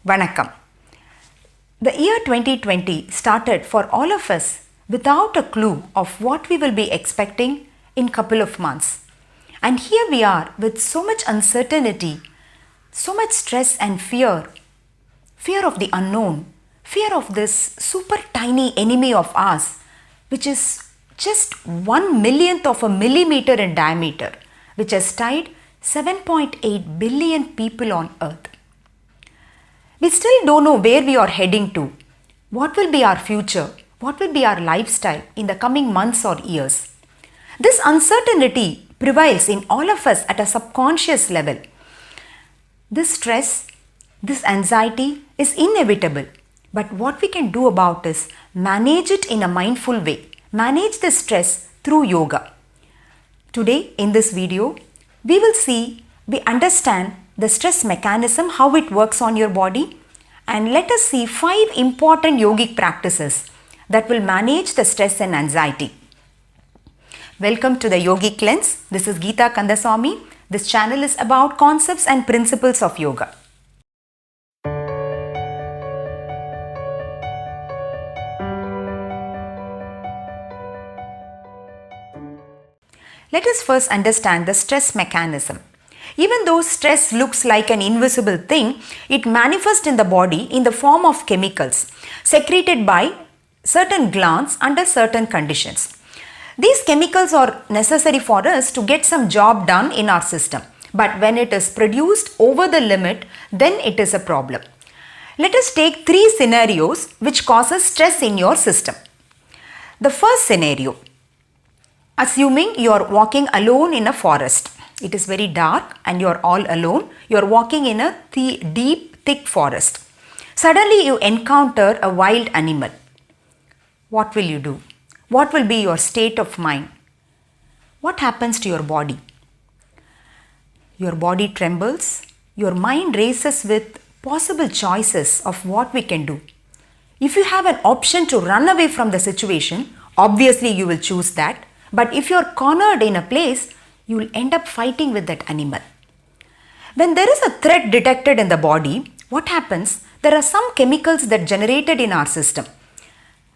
Vanakkam. The year 2020 started for all of us without a clue of what we will be expecting in couple of months. And here we are with so much uncertainty, so much stress and fear of the unknown, fear of this super tiny enemy of ours, which is just 1/1,000,000th of a millimeter in diameter, which has tied 7.8 billion people on earth. We still don't know where we are heading to, what will be our future, what will be our lifestyle in the coming months or years. This uncertainty prevails in all of us at a subconscious level. This stress, this anxiety is inevitable, but what we can do about is manage it in a mindful way, manage the stress through yoga. Today in this video, we understand the stress mechanism, how it works on your body, and let us see 5 important yogic practices that will manage the stress and anxiety. Welcome to the Yogic Lens. This is Geetha M Kanthasamy. This channel is about concepts and principles of yoga. Let us first understand the stress mechanism. Even though stress looks like an invisible thing, it manifests in the body in the form of chemicals secreted by certain glands under certain conditions. These chemicals are necessary for us to get some job done in our system. But when it is produced over the limit, then it is a problem. Let us take 3 scenarios which causes stress in your system. The first scenario, assuming you are walking alone in a forest. It is very dark and you are all alone. You are walking in a deep, thick forest. Suddenly you encounter a wild animal. What will you do? What will be your state of mind? What happens to your body? Your body trembles. Your mind races with possible choices of what we can do. If you have an option to run away from the situation, obviously you will choose that. But if you are cornered in a place, you will end up fighting with that animal. When there is a threat detected in the body, what happens? There are some chemicals that generated in our system,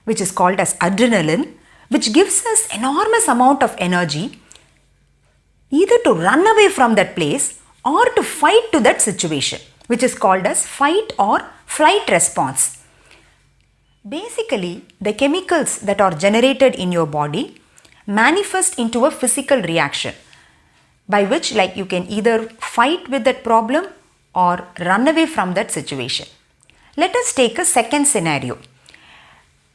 which is called as adrenaline, which gives us enormous amount of energy either to run away from that place or to fight to that situation, which is called as fight or flight response. Basically, the chemicals that are generated in your body manifest into a physical reaction by which you can either fight with that problem or run away from that situation. Let us take a second scenario.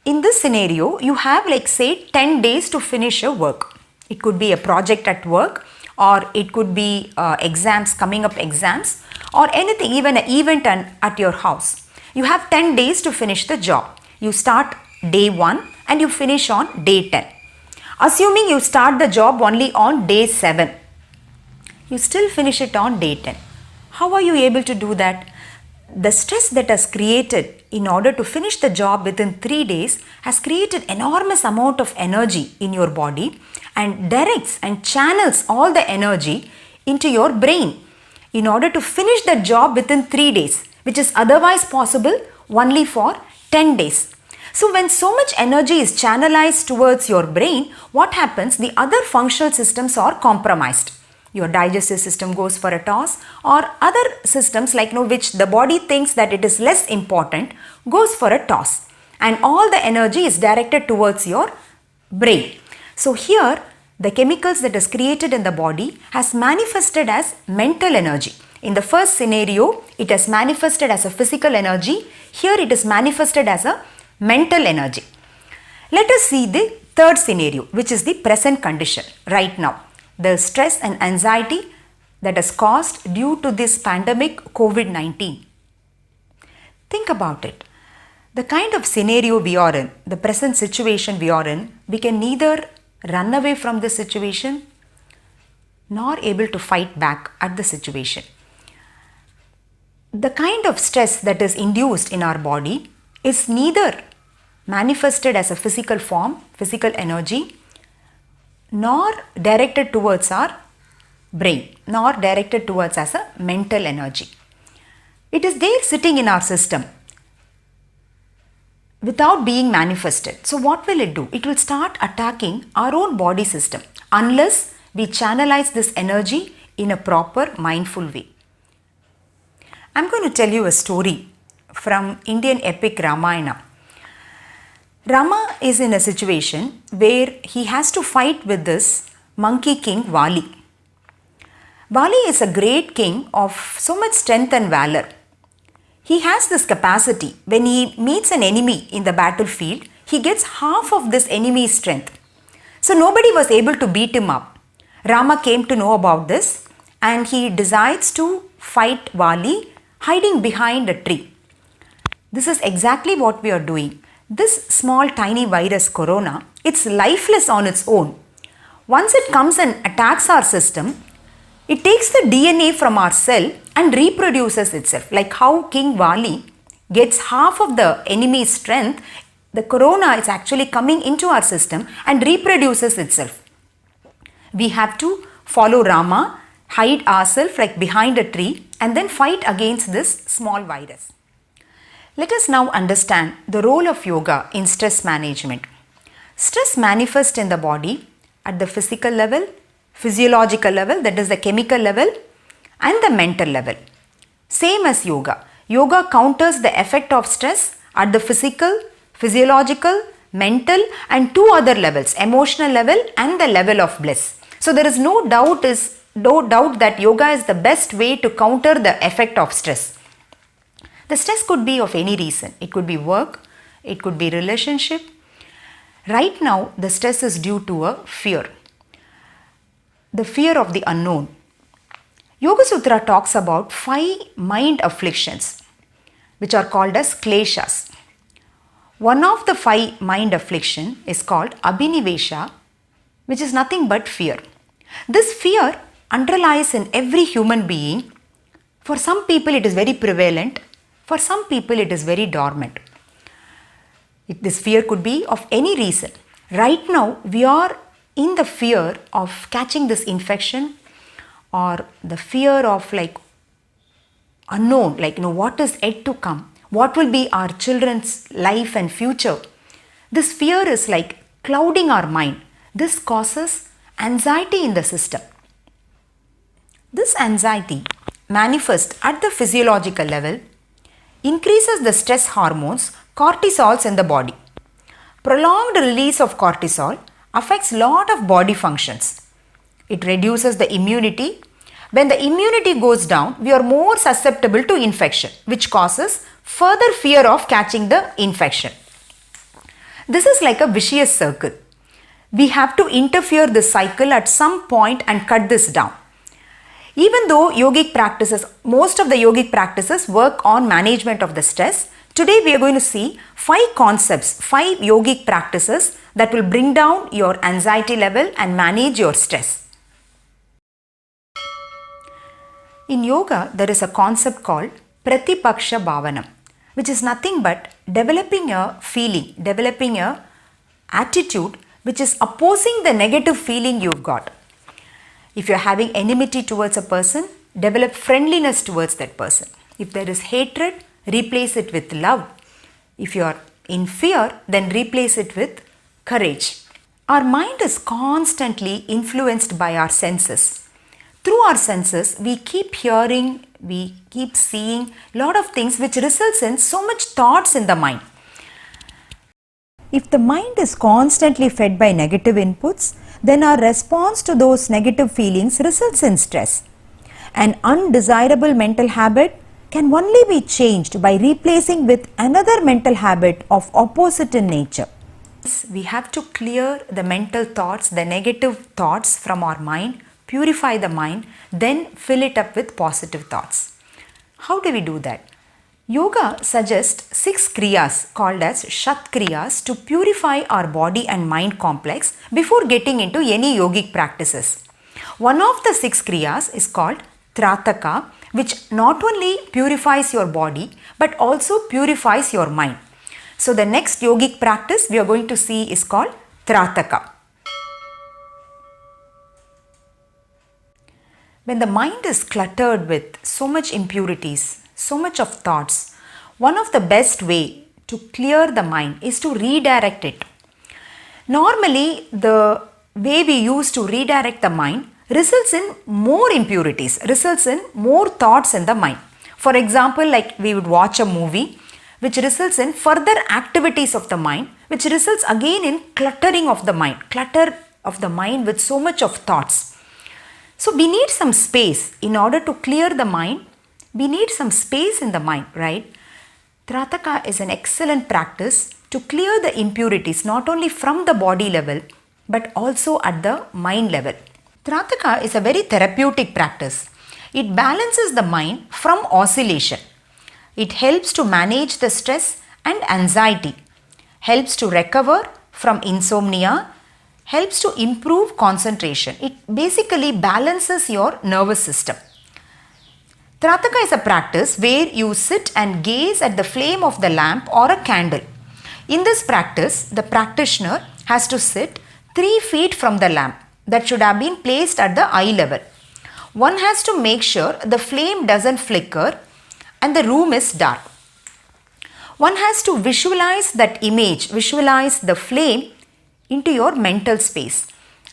In this scenario, you have say 10 days to finish a work. It could be a project at work, or it could be exams, coming up exams, or anything, even an event at your house. You have 10 days to finish the job. You start day 1 and you finish on day 10. Assuming you start the job only on day 7, you still finish it on day 10. How are you able to do that? The stress that has created in order to finish the job within 3 days has created enormous amount of energy in your body and directs and channels all the energy into your brain in order to finish the job within 3 days, which is otherwise possible only for 10 days. So when so much energy is channelized towards your brain, what happens? The other functional systems are compromised. Your digestive system goes for a toss, or other systems which the body thinks that it is less important goes for a toss, and all the energy is directed towards your brain. So here the chemicals that is created in the body has manifested as mental energy. In the first scenario, it has manifested as a physical energy. Here it is manifested as a mental energy. Let us see the third scenario, which is the present condition right now. The stress and anxiety that is caused due to this pandemic COVID-19. Think about it. The kind of scenario we are in, the present situation we are in, we can neither run away from the situation nor able to fight back at the situation. The kind of stress that is induced in our body is neither manifested as a physical form, physical energy, nor directed towards our brain, nor directed towards as a mental energy. It is there sitting in our system without being manifested. So what will it do? It will start attacking our own body system unless we channelize this energy in a proper mindful way. I'm going to tell you a story from Indian epic Ramayana. Rama is in a situation where he has to fight with this monkey king Vali. Vali is a great king of so much strength and valor. He has this capacity. When he meets an enemy in the battlefield, he gets half of this enemy's strength. So nobody was able to beat him up. Rama came to know about this and he decides to fight Vali hiding behind a tree. This is exactly what we are doing. This small tiny virus corona, it's lifeless on its own. Once it comes and attacks our system, it takes the DNA from our cell and reproduces itself. Like how King Vali gets half of the enemy's strength, the corona is actually coming into our system and reproduces itself. We have to follow Rama, hide ourselves like behind a tree and then fight against this small virus. Let us now understand the role of yoga in stress management. Stress manifests in the body at the physical level, physiological level, that is the chemical level, and the mental level. Same as yoga. Yoga counters the effect of stress at the physical, physiological, mental and two other levels, emotional level and the level of bliss. So there is no doubt that yoga is the best way to counter the effect of stress. The stress could be of any reason. It could be work, it could be relationship. Right now the stress is due to a fear. The fear of the unknown. Yoga Sutra talks about 5 mind afflictions which are called as kleshas. One of the 5 mind affliction is called abhinivesha, which is nothing but fear. This fear underlies in every human being. For some people it is very prevalent, for some people it is very dormant. This fear could be of any reason. Right now we are in the fear of catching this infection or the fear of like unknown, like what is yet to come, what will be our children's life and future. This fear is like clouding our mind. This causes anxiety in the system. This anxiety manifests at the physiological level, increases the stress hormones, cortisols in the body. Prolonged release of cortisol affects lot of body functions. It reduces the immunity. When the immunity goes down, we are more susceptible to infection, which causes further fear of catching the infection. This is like a vicious circle. We have to interfere this cycle at some point and cut this down. Even though yogic practices, most of the yogic practices work on management of the stress, today we are going to see 5 concepts, 5 yogic practices that will bring down your anxiety level and manage your stress. In yoga, there is a concept called Pratipaksha Bhavanam, which is nothing but developing a feeling, developing a attitude which is opposing the negative feeling you've got. If you're having enmity towards a person, develop friendliness towards that person. If there is hatred, replace it with love. If you are in fear, then replace it with courage. Our mind is constantly influenced by our senses. Through our senses, we keep hearing, we keep seeing a lot of things which results in so much thoughts in the mind. If the mind is constantly fed by negative inputs, then our response to those negative feelings results in stress. An undesirable mental habit can only be changed by replacing with another mental habit of opposite in nature. We have to clear the mental thoughts, the negative thoughts from our mind, purify the mind, then fill it up with positive thoughts. How do we do that? Yoga suggests 6 kriyas called as Shat kriyas to purify our body and mind complex before getting into any yogic practices. One of the 6 kriyas is called Trataka, which not only purifies your body but also purifies your mind. So the next yogic practice we are going to see is called Trataka. When the mind is cluttered with so much impurities, so much of thoughts. One of the best way to clear the mind is to redirect it. Normally, the way we use to redirect the mind results in more impurities, results in more thoughts in the mind. For example, like we would watch a movie which results in further activities of the mind, which results again in clutter of the mind with so much of thoughts. So we need some space in order to clear the mind. We need some space in the mind, right? Trataka is an excellent practice to clear the impurities not only from the body level but also at the mind level. Trataka is a very therapeutic practice. It balances the mind from oscillation. It helps to manage the stress and anxiety, helps to recover from insomnia, helps to improve concentration. It basically balances your nervous system. Trataka is a practice where you sit and gaze at the flame of the lamp or a candle. In this practice, the practitioner has to sit 3 feet from the lamp that should have been placed at the eye level. One has to make sure the flame doesn't flicker and the room is dark. One has to visualize that image, visualize the flame into your mental space.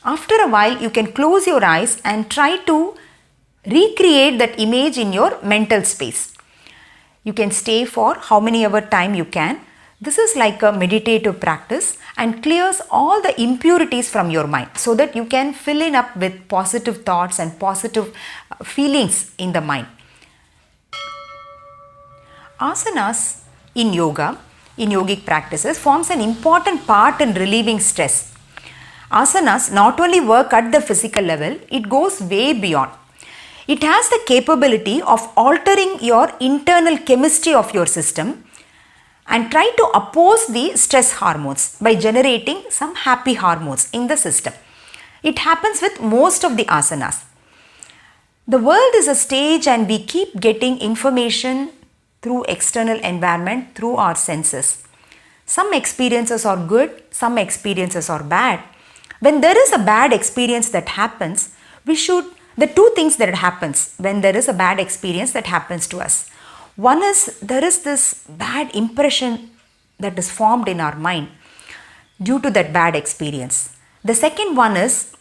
After a while, you can close your eyes and try to recreate that image in your mental space. You can stay for how many hour time you can. This is like a meditative practice and clears all the impurities from your mind so that you can fill in up with positive thoughts and positive feelings in the mind. Asanas in yoga, in yogic practices, forms an important part in relieving stress. Asanas not only work at the physical level, it goes way beyond. It has the capability of altering your internal chemistry of your system and try to oppose the stress hormones by generating some happy hormones in the system. It happens with most of the asanas. The world is a stage and we keep getting information through external environment, through our senses. Some experiences are good, some experiences are bad. When there is a bad experience that happens, the two things that happens when there is a bad experience that happens to us. One is there is this bad impression that is formed in our mind due to that bad experience. The second one is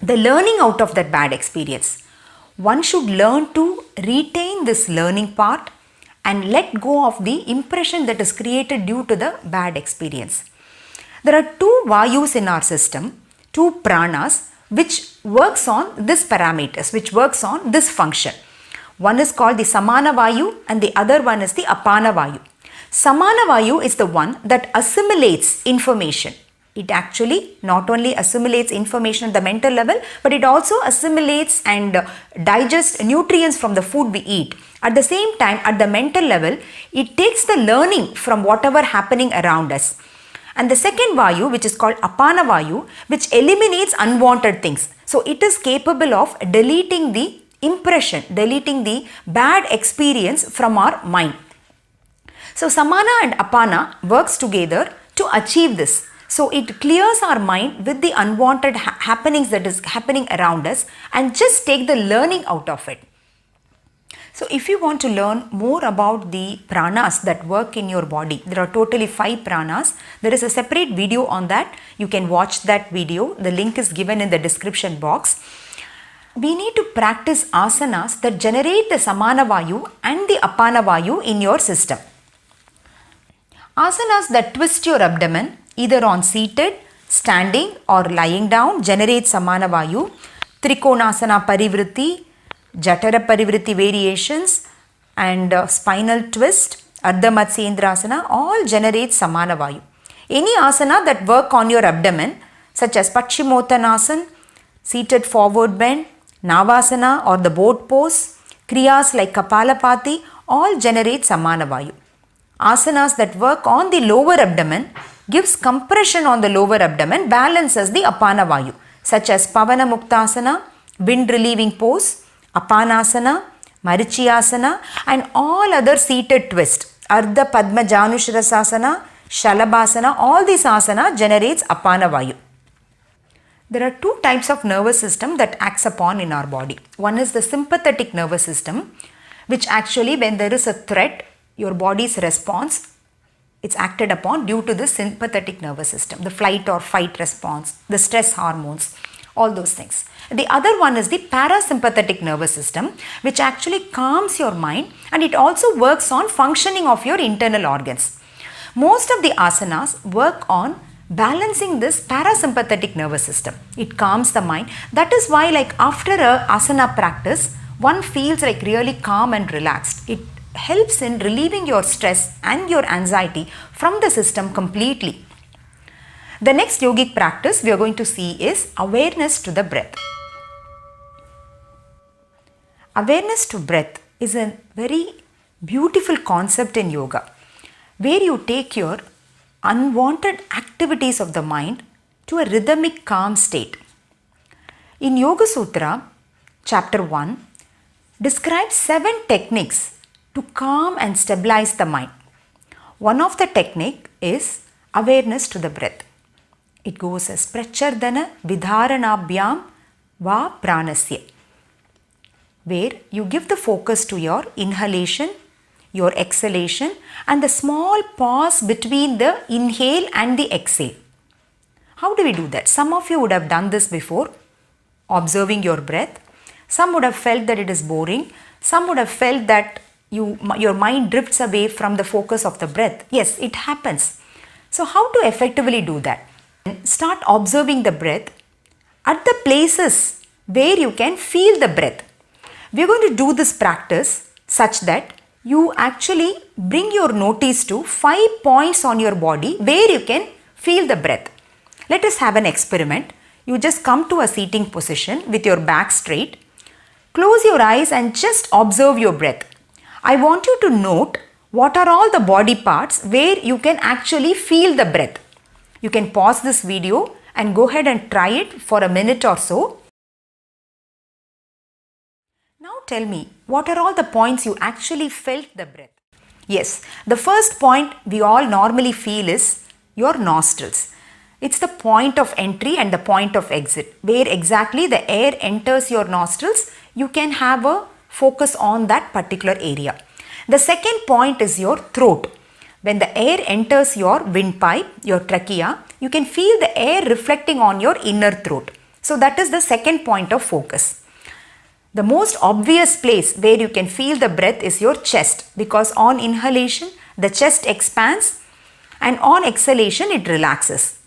the learning out of that bad experience. One should learn to retain this learning part and let go of the impression that is created due to the bad experience. There are 2 vayus in our system, 2 pranas, which works on this parameters, which works on this function. One is called the samana vayu and the other one is the apana vayu. Samana vayu is the one that assimilates information. It actually not only assimilates information at the mental level, but it also assimilates and digests nutrients from the food we eat. At the same time, at the mental level, it takes the learning from whatever happening around us. And the second vayu, which is called apana vayu, which eliminates unwanted things. So it is capable of deleting the impression, deleting the bad experience from our mind. So samana and apana works together to achieve this. So it clears our mind with the unwanted happenings that is happening around us and just take the learning out of it. So if you want to learn more about the pranas that work in your body, there are totally 5 pranas. There is a separate video on that. You can watch that video. The link is given in the description box. We need to practice asanas that generate the samana vayu and the apana vayu in your system. Asanas that twist your abdomen either on seated, standing or lying down generate samana vayu. Trikonasana parivritti, Jatara parivritti variations and spinal twist, Ardha Matsyendrasana all generate samana vayu. Any asana that work on your abdomen such as Paschimottanasana, seated forward bend, Navasana or the boat pose, Kriyas like Kapalapati all generate samana vayu. Asanas that work on the lower abdomen gives compression on the lower abdomen, balances the apana vayu such as Pavana Muktasana, wind relieving pose, Apanasana, Marichiyasana and all other seated twist. Ardha Padma Janushirasasana, Shalabhasana, all these asana generates apana vayu. There are 2 types of nervous system that acts upon in our body. One is the sympathetic nervous system, which actually when there is a threat, your body's response, it's acted upon due to the sympathetic nervous system, the flight or fight response, the stress hormones, all those things. The other one is the parasympathetic nervous system, which actually calms your mind, and it also works on functioning of your internal organs. Most of the asanas work on balancing this parasympathetic nervous system. It calms the mind. That is why, like after a asana practice, one feels like really calm and relaxed. It helps in relieving your stress and your anxiety from the system completely. The next yogic practice we are going to see is awareness to the breath. Awareness to breath is a very beautiful concept in yoga, where you take your unwanted activities of the mind to a rhythmic calm state. In Yoga Sutra, chapter 1 describes 7 techniques to calm and stabilize the mind. One of the technique is awareness to the breath. It goes as prachardana vidharanabhyam va pranasya, where you give the focus to your inhalation, your exhalation, and the small pause between the inhale and the exhale. How do we do that? Some of you would have done this before, observing your breath. Some would have felt that it is boring. Some would have felt that your mind drifts away from the focus of the breath. Yes, it happens. So how to effectively do that? Start observing the breath at the places where you can feel the breath. We are going to do this practice such that you actually bring your notice to 5 points on your body where you can feel the breath. Let us have an experiment. You just come to a seating position with your back straight. Close your eyes and just observe your breath. I want you to note what are all the body parts where you can actually feel the breath. You can pause this video and go ahead and try it for a minute or so. Now tell me, what are all the points you actually felt the breath? Yes, the first point we all normally feel is your nostrils. It's the point of entry and the point of exit. Where exactly the air enters your nostrils, you can have a focus on that particular area. The second point is your throat. When the air enters your windpipe, your trachea, you can feel the air reflecting on your inner throat. So that is the second point of focus. The most obvious place where you can feel the breath is your chest, because on inhalation the chest expands and on exhalation it relaxes.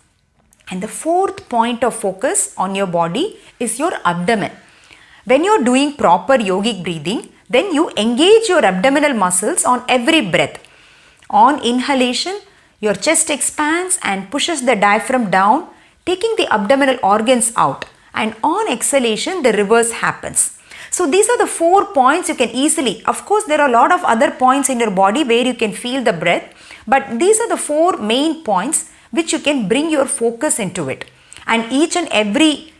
And the fourth point of focus on your body is your abdomen. When you are doing proper yogic breathing, then you engage your abdominal muscles on every breath. On inhalation, your chest expands and pushes the diaphragm down, taking the abdominal organs out. And on exhalation, the reverse happens. So these are the 4 points you can easily, of course there are a lot of other points in your body where you can feel the breath, but these are the 4 main points which you can bring your focus into it. And each and every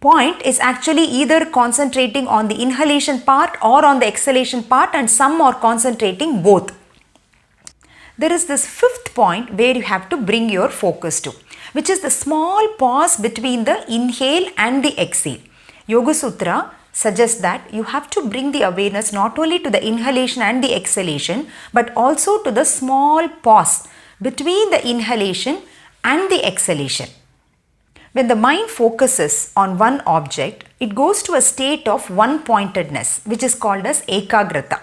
point is actually either concentrating on the inhalation part or on the exhalation part, and some are concentrating both. There is this 5th point where you have to bring your focus to, which is the small pause between the inhale and the exhale. Yoga Sutra suggests that you have to bring the awareness not only to the inhalation and the exhalation, but also to the small pause between the inhalation and the exhalation. When the mind focuses on one object, it goes to a state of one-pointedness, which is called as ekagrata,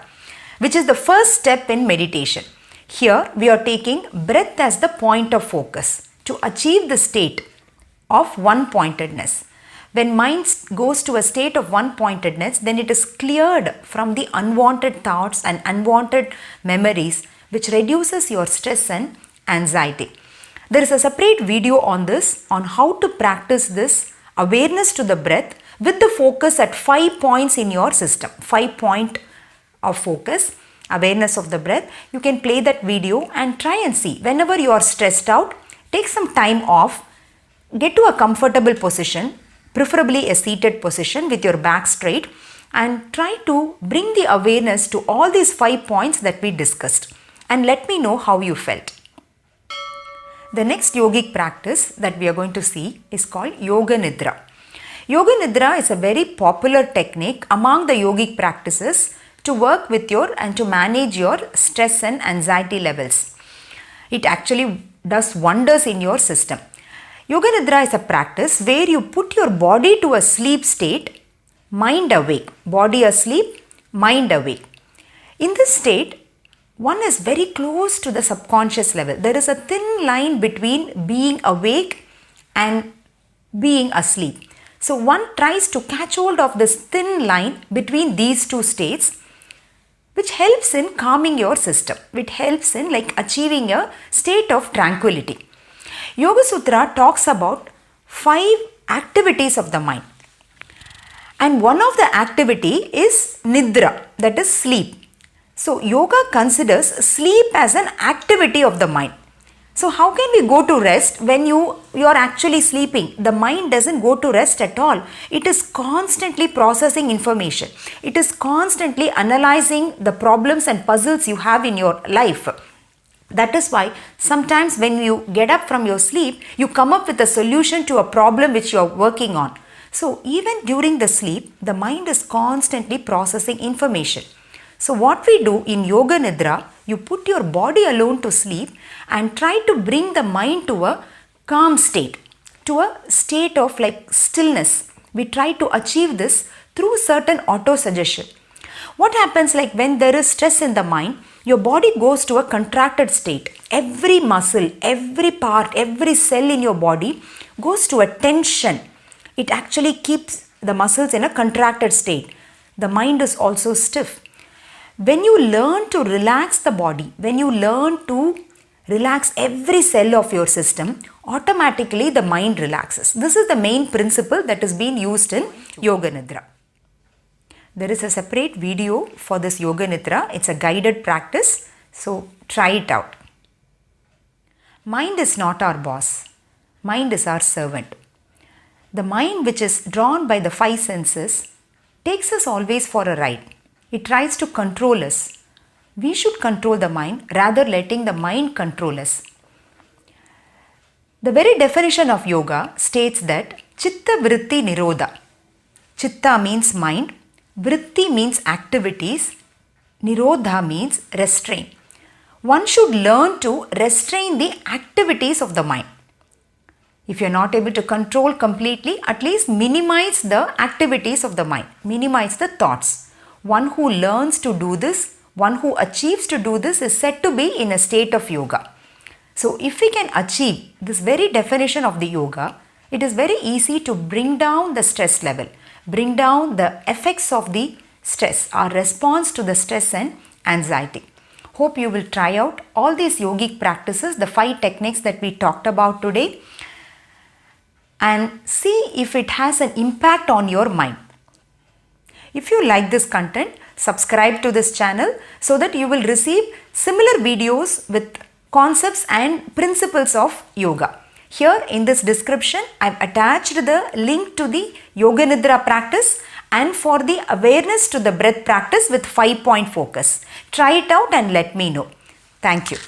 which is the first step in meditation. Here we are taking breath as the point of focus to achieve the state of one-pointedness. When mind goes to a state of one-pointedness, then it is cleared from the unwanted thoughts and unwanted memories, which reduces your stress and anxiety. There is a separate video on this, on how to practice this awareness to the breath with the focus at 5 points in your system. 5 point of focus, awareness of the breath. You can play that video and try and see. Whenever you are stressed out, take some time off, get to a comfortable position, preferably a seated position with your back straight, and try to bring the awareness to all these 5 points that we discussed, and let me know how you felt. The next yogic practice that we are going to see is called Yoga Nidra. Yoga Nidra is a very popular technique among the yogic practices to work with your and to manage your stress and anxiety levels. It actually does wonders in your system. Yoga Nidra is a practice where you put your body to a sleep state, mind awake, body asleep, mind awake. In this state, one is very close to the subconscious level. There is a thin line between being awake and being asleep. So one tries to catch hold of this thin line between these two states, which helps in calming your system. It helps in achieving a state of tranquility. Yoga Sutra talks about 5 activities of the mind. And one of the activity is Nidra, that is sleep. So yoga considers sleep as an activity of the mind. So how can we go to rest when you are actually sleeping? The mind doesn't go to rest at all. It is constantly processing information. It is constantly analyzing the problems and puzzles you have in your life. That is why sometimes when you get up from your sleep, you come up with a solution to a problem which you are working on. So even during the sleep, the mind is constantly processing information. So what we do in Yoga Nidra, you put your body alone to sleep and try to bring the mind to a calm state, to a state of stillness. We try to achieve this through certain auto-suggestion. What happens when there is stress in the mind, your body goes to a contracted state. Every muscle, every part, every cell in your body goes to a tension. It actually keeps the muscles in a contracted state. The mind is also stiff. When you learn to relax the body, when you learn to relax every cell of your system, automatically the mind relaxes. This is the main principle that is being used in Yoga Nidra. There is a separate video for this Yoga Nidra. It's a guided practice, so try it out. Mind is not our boss. Mind is our servant. The mind, which is drawn by the 5 senses, takes us always for a ride. It tries to control us. We should control the mind rather letting the mind control us. The very definition of yoga states that Chitta Vritti Nirodha. Chitta means mind, Vritti means activities, Nirodha means restraint. One should learn to restrain the activities of the mind. If you are not able to control completely, at least minimize the activities of the mind, minimize the thoughts. One who learns to do this, one who achieves to do this is said to be in a state of yoga. So if we can achieve this very definition of the yoga, it is very easy to bring down the stress level, bring down the effects of the stress, our response to the stress and anxiety. Hope you will try out all these yogic practices, the 5 techniques that we talked about today, and see if it has an impact on your mind. If you like this content, subscribe to this channel so that you will receive similar videos with concepts and principles of yoga. Here in this description, I have attached the link to the Yoga Nidra practice and for the awareness to the breath practice with 5-point focus. Try it out and let me know. Thank you.